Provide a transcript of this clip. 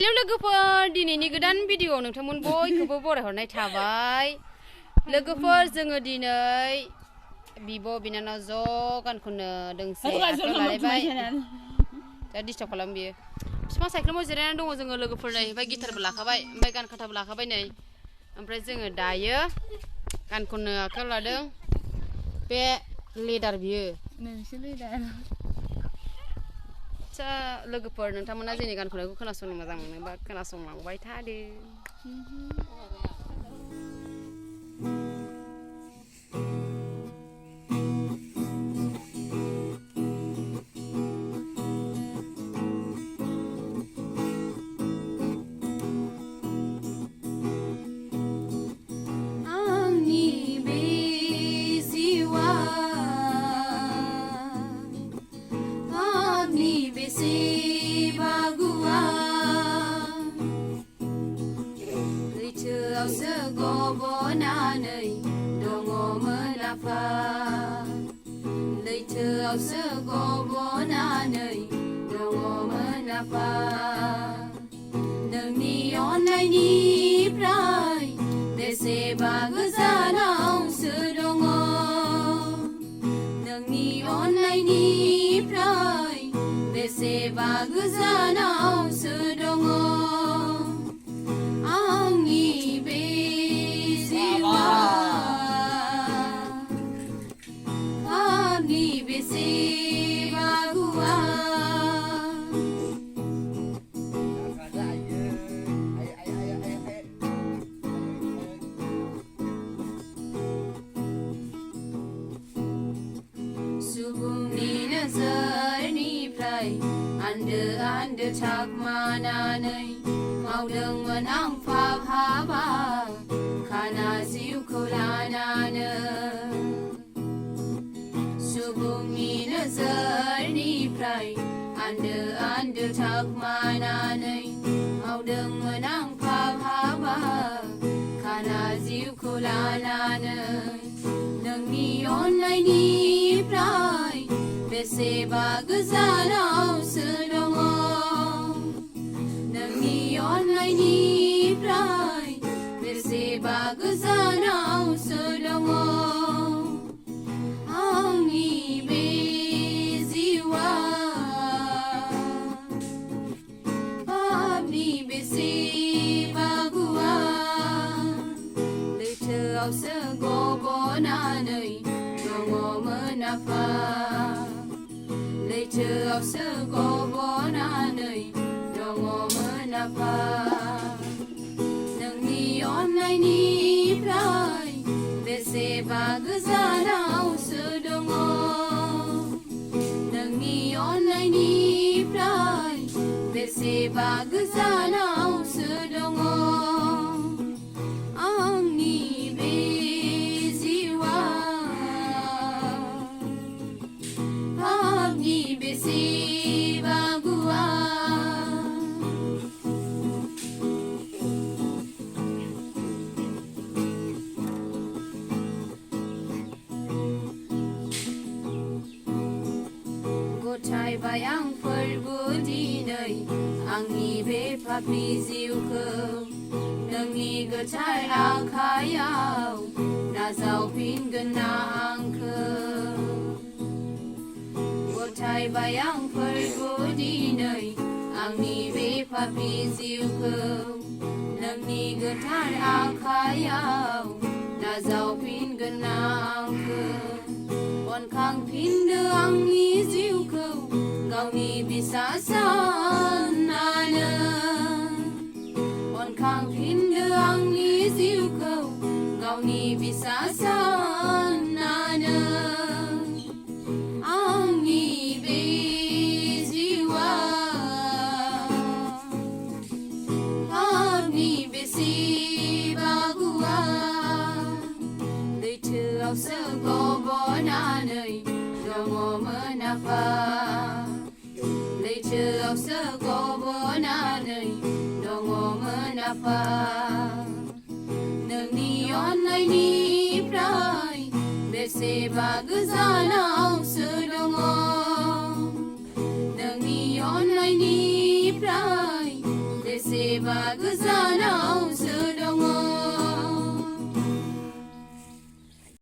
लोगोफोर दिनैनि गोदान भिडिअ नोंथांमोन बयखौबो बरायहरनाय थाबाय। लोगोफोर जोङो दिनै बिब' बिनानाव ज' गान खननो दोंसे आखायाव लालायबाय। दा डिस्टार्ब खालाम बियो। बिफां सायख्लुमाव जिरायनानै दङ जोङो लोगोफोर नै ओमफ्राय गिटारबो लाखाबाय ओमफ्राय गान खाथाबो लाखाबाय नै। ओमफ्राय जोङो दायो गान खननो आखायाव लादों। बे लेदार बियो। नोंसो लेदार। आदसा लोगोफोर नोंथांमोना जोंनि गान खननायखौ खोनासंनो मोजां मोनोबा खोनासंलांबाय थादो। गबनानै दङमोन आफा लैथोआवसो गबनानै दङमोन आफा नोंनि अननायनिफ्राय बेसेबा गोजानावसो दङ नोंनि अननायनिफ्राय बेसेबा गोजानावसो दङ सुबुंनि नोजोरनिफ्राय आन्दो थाखमानानै मावदोंमोन आं पाप हाबा खाना जिउखौ लानानै सुबुंनि नोजोरनिफ्राय आन्दो थाखमानानै मावदोंमोन आं पाप हाबा खाना जिउखौ लानानै नोंनि अननायनिफ्राय बेसेबा गोजानावसो दङ नोंनि अननायनिफ्राय बेसेबा गोजानावसो दङ आंनि बे जिउआ पापनि बेसेबा गुवार लैथोआवसो गबनानै दङमोन आफा लैथोआवसो गबनानै दङमोन आफा नोंनि अननायनिफ्राय बेसेबा गोजानावसो दङ नोंनि अननायनिफ्राय बेसेबा गोजानावसो दङ आंनि बे जिउआ पापनि बेसेबा गुवार गथायबाय आं फोरबो दिनै आंनि बे पापि जिउखौ नोंनि गोथार आखायाव नाजावफिनगोन ना आंखौ गथायबाय आं फोरबो दिनै आंनि बे पापि जिउखौ नोंनि गोथार आखायाव नाजावफिनगोन ना आंखौ अनखांफिनदो आंनि जिउखौ गावनि बिसा साननानै अनखांफिनदो आंनि जिउखौ गावनि बिसा साननानै आंनि बे जिउआ पापनि बेसेबा गुवार लैथोआवसो गबनानै दङमोन आफा लैथोआवसो गबनानै दङमोन आफा नोंनि अननायनिफ्राय बेसेबा गोजानावसो दङ नोंनि अननायनिफ्राय बेसे बेसेबा गोजानावसो दङ